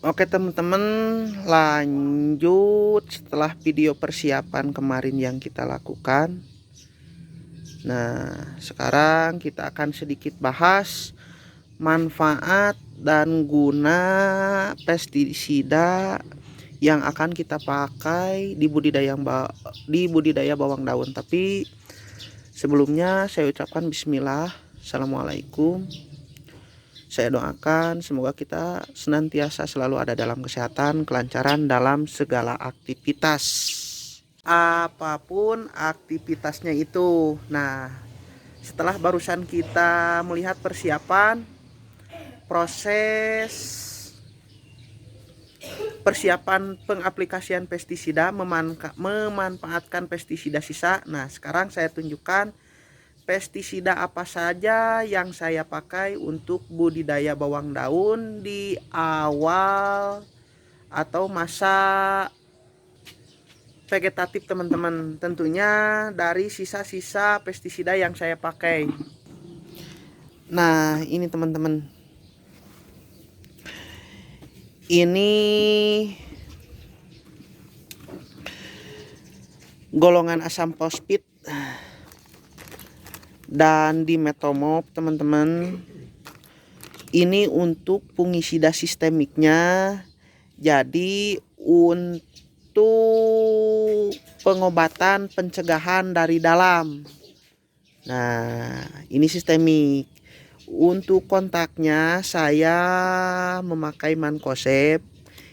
Oke teman-teman, lanjut setelah video persiapan kemarin yang kita lakukan. Nah, sekarang kita akan sedikit bahas manfaat dan guna pestisida yang akan kita pakai di budidaya bawang daun. Tapi sebelumnya saya ucapkan bismillah. Assalamualaikum. Saya doakan semoga kita senantiasa selalu ada dalam kesehatan, kelancaran dalam segala aktivitas. Apapun aktivitasnya itu. Nah, setelah barusan kita melihat persiapan pengaplikasian pestisida, memanfaatkan pestisida sisa. Nah, sekarang saya tunjukkan pestisida apa saja yang saya pakai untuk budidaya bawang daun di awal atau masa vegetatif teman-teman. Tentunya dari sisa-sisa pestisida yang saya pakai. Nah, ini teman-teman. Ini golongan asam fosfit dan dimetomop teman-teman. Ini untuk fungisida sistemiknya, jadi untuk pengobatan pencegahan dari dalam. Nah, ini sistemik. Untuk kontaknya saya memakai Mancozeb.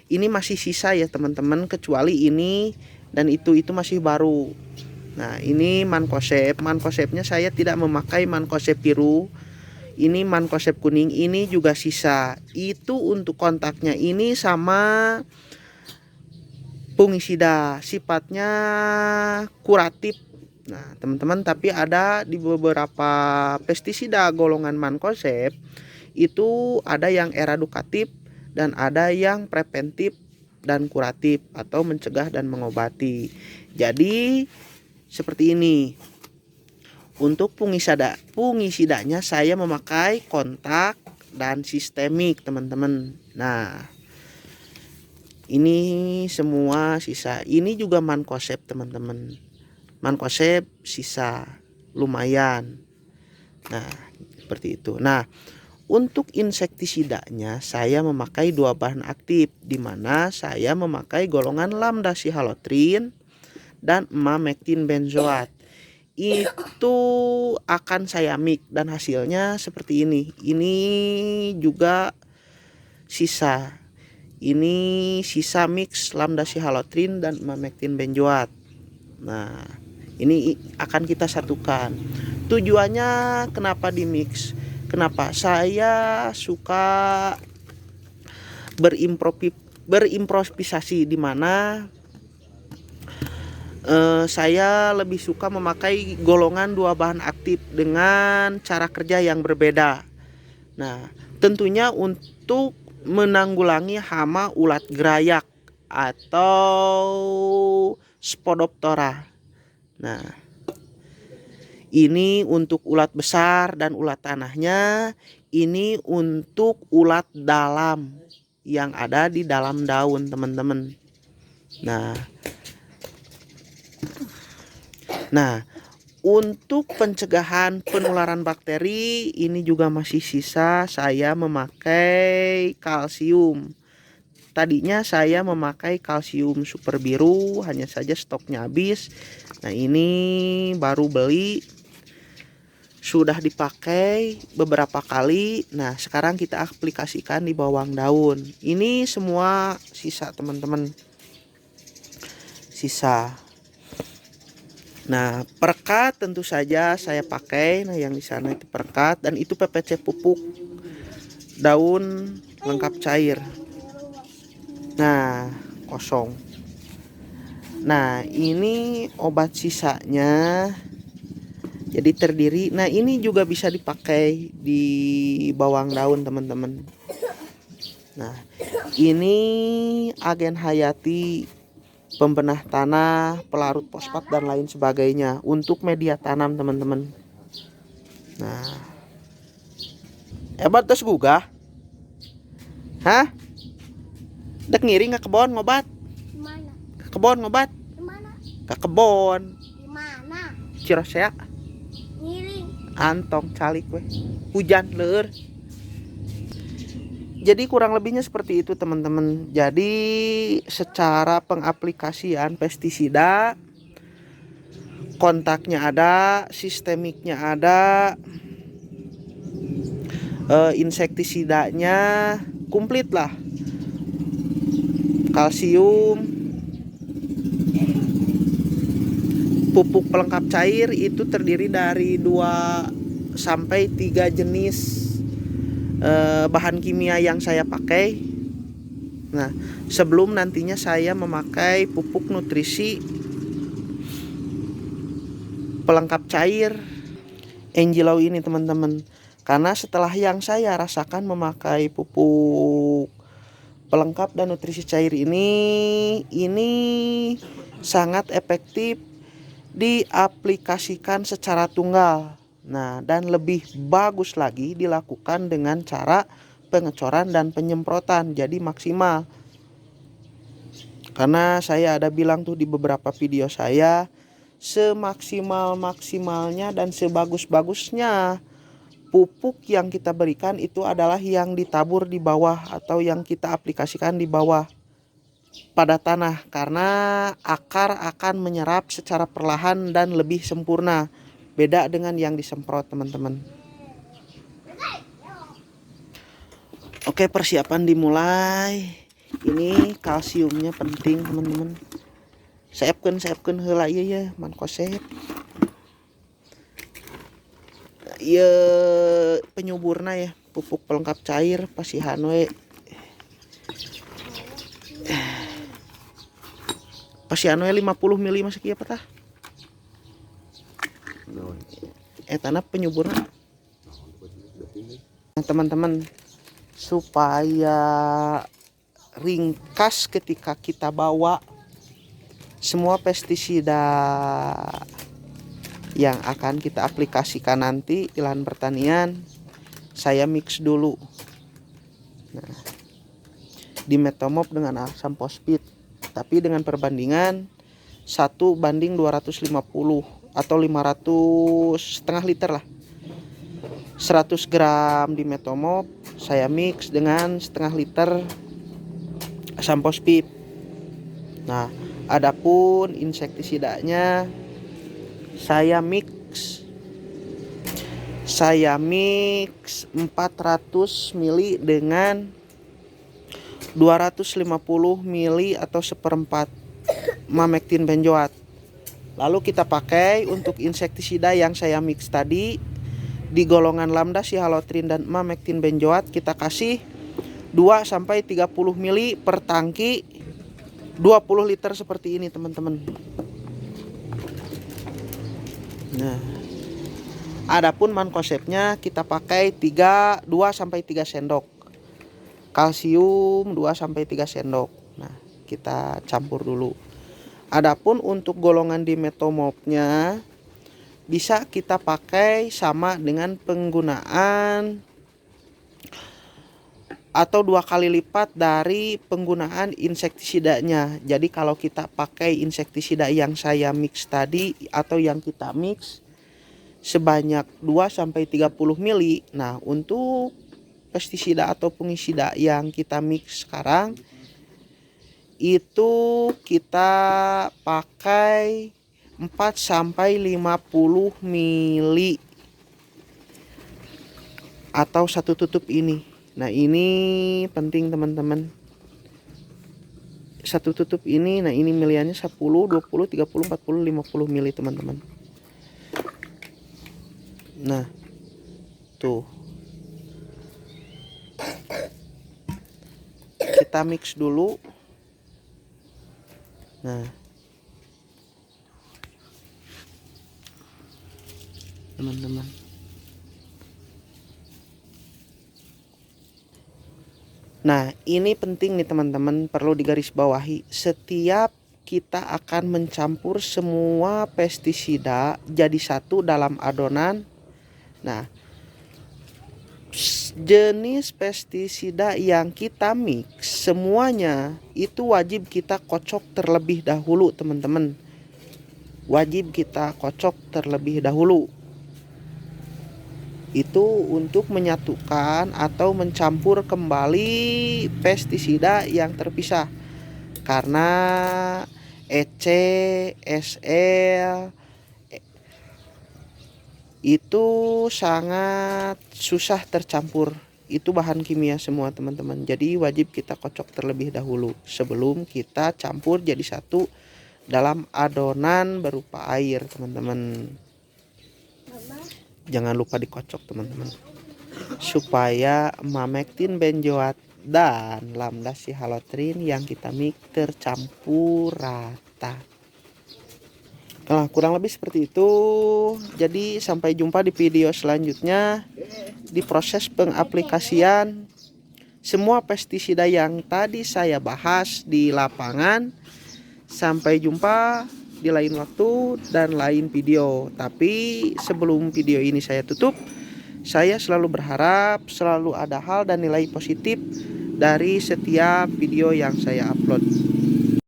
Ini masih sisa ya teman-teman, kecuali ini dan itu masih baru. Nah, ini Mancozebnya saya tidak memakai Mancozeb biru. Ini Mancozeb kuning, ini juga sisa. Itu untuk kontaknya. Ini sama fungisida, sifatnya kuratif. Nah, teman-teman, tapi ada di beberapa pestisida golongan Mancozeb itu ada yang eradukatif dan ada yang preventif dan kuratif atau mencegah dan mengobati. Jadi seperti ini. Untuk fungisidanya saya memakai kontak dan sistemik teman-teman. Nah, ini semua sisa. Ini juga Mancozeb teman-teman. Mancozeb sisa lumayan. Nah, seperti itu. Nah, untuk insektisidanya saya memakai dua bahan aktif, di mana saya memakai golongan lambda-sihalotrin dan emamectin benzoat. Itu akan saya mix dan hasilnya seperti ini. Ini juga sisa. Ini sisa mix lambda-sihalotrin dan emamectin benzoat. Nah, ini akan kita satukan. Tujuannya kenapa di mix? Kenapa? Saya suka berimprovisasi, di mana saya lebih suka memakai golongan dua bahan aktif dengan cara kerja yang berbeda. Nah, tentunya untuk menanggulangi hama ulat gerayak atau Spodoptera. Nah, ini untuk ulat besar dan ulat tanahnya. Ini untuk ulat dalam yang ada di dalam daun teman-teman. Nah, untuk pencegahan penularan bakteri ini juga masih sisa. Saya memakai kalsium. Tadinya saya memakai kalsium super biru, hanya saja stoknya habis. Nah, ini baru beli, sudah dipakai beberapa kali. Nah, sekarang kita aplikasikan di bawang daun. Ini semua sisa teman-teman, sisa. Nah, perekat tentu saja saya pakai. Nah, yang di sana itu perekat dan itu PPC pupuk daun lengkap cair. Nah, kosong. Nah, ini obat sisanya. Jadi terdiri. Nah, ini juga bisa dipakai di bawang daun teman-teman. Nah, ini agen hayati, pembenah tanah, pelarut fosfat dan lain sebagainya untuk media tanam teman-teman. Nah, hebat tes gugah. Hah? Dek ngiring ke kebon ngobat. Mana? Ke kebon ngobat. Mana? Ke kebon. Di mana? Cirosea. Ngiring. Antong calik we. Hujan leur. Jadi kurang lebihnya seperti itu teman-teman. Jadi secara pengaplikasian pestisida, kontaknya ada, sistemiknya ada, insektisidanya komplit lah. Kalsium, pupuk pelengkap cair itu terdiri dari 2 sampai 3 jenis bahan kimia yang saya pakai. Nah, sebelum nantinya saya memakai pupuk nutrisi pelengkap cair Angelow ini teman-teman. Karena setelah yang saya rasakan memakai pupuk pelengkap dan nutrisi cair ini sangat efektif diaplikasikan secara tunggal. Nah, dan lebih bagus lagi dilakukan dengan cara pengecoran dan penyemprotan, jadi maksimal. Karena saya ada bilang tuh di beberapa video saya, semaksimal-maksimalnya dan sebagus-bagusnya pupuk yang kita berikan itu adalah yang ditabur di bawah atau yang kita aplikasikan di bawah pada tanah, karena akar akan menyerap secara perlahan dan lebih sempurna. Beda dengan yang disemprot teman-teman. Oke, persiapan dimulai. Ini kalsiumnya penting teman-teman. Siapkan heula ieu ya, man kosep. Ieu penyuburna ya, pupuk pelengkap cair pasihan we. Pasihan we 50 mili masuk ieu patah. Tanah penyuburna. Nah, teman-teman, supaya ringkas ketika kita bawa semua pestisida yang akan kita aplikasikan nanti di lahan pertanian, saya mix dulu. Nah, di metomop dengan asam fosfit, tapi dengan perbandingan 1:250 atau 500 setengah liter lah. 100 gram di metomop saya mix dengan setengah liter asam fosfit. Nah, adapun insektisidanya saya mix 400 mili dengan 250 mili atau 1/4 Mamektine benzoat. Lalu kita pakai untuk insektisida yang saya mix tadi di golongan lambda sihalotrin dan Mamektine benzoat, kita kasih 2 sampai 30 mili per tangki 20 liter seperti ini teman-teman. Nah, adapun mankosepnya kita pakai 2 sampai 3 sendok. Kalsium 2 sampai 3 sendok. Nah, kita campur dulu. Adapun untuk golongan di metomopnya bisa kita pakai sama dengan penggunaan atau 2 kali lipat dari penggunaan insektisidanya. Jadi kalau kita pakai insektisida yang saya mix tadi atau yang kita mix sebanyak 2 sampai 30 mili. Nah, untuk pestisida atau fungisida yang kita mix sekarang itu kita pakai 4 sampai 50 mili atau 1 tutup ini. Nah, ini penting teman-teman. 1 tutup ini, nah ini miliannya 10, 20, 30, 40, 50 mili teman-teman. Nah, tuh. Kita mix dulu. Nah, teman-teman, nah ini penting nih teman-teman, perlu digarisbawahi. Setiap kita akan mencampur semua pestisida jadi satu dalam adonan. Nah, jenis pestisida yang kita mix semuanya itu wajib kita kocok terlebih dahulu teman-teman. Wajib kita kocok terlebih dahulu. Itu untuk menyatukan atau mencampur kembali pestisida yang terpisah. Karena EC, SL itu sangat susah tercampur. Itu bahan kimia semua teman-teman. Jadi wajib kita kocok terlebih dahulu sebelum kita campur jadi satu dalam adonan berupa air teman-teman. Mama. Jangan lupa dikocok teman-teman, supaya mamektin benjoat dan lambda sihalotrin yang kita mix tercampur rata. Nah, kurang lebih seperti itu. Jadi sampai jumpa di video selanjutnya di proses pengaplikasian semua pestisida yang tadi saya bahas di lapangan. Sampai jumpa di lain waktu dan lain video. Tapi sebelum video ini saya tutup, saya selalu berharap selalu ada hal dan nilai positif dari setiap video yang saya upload.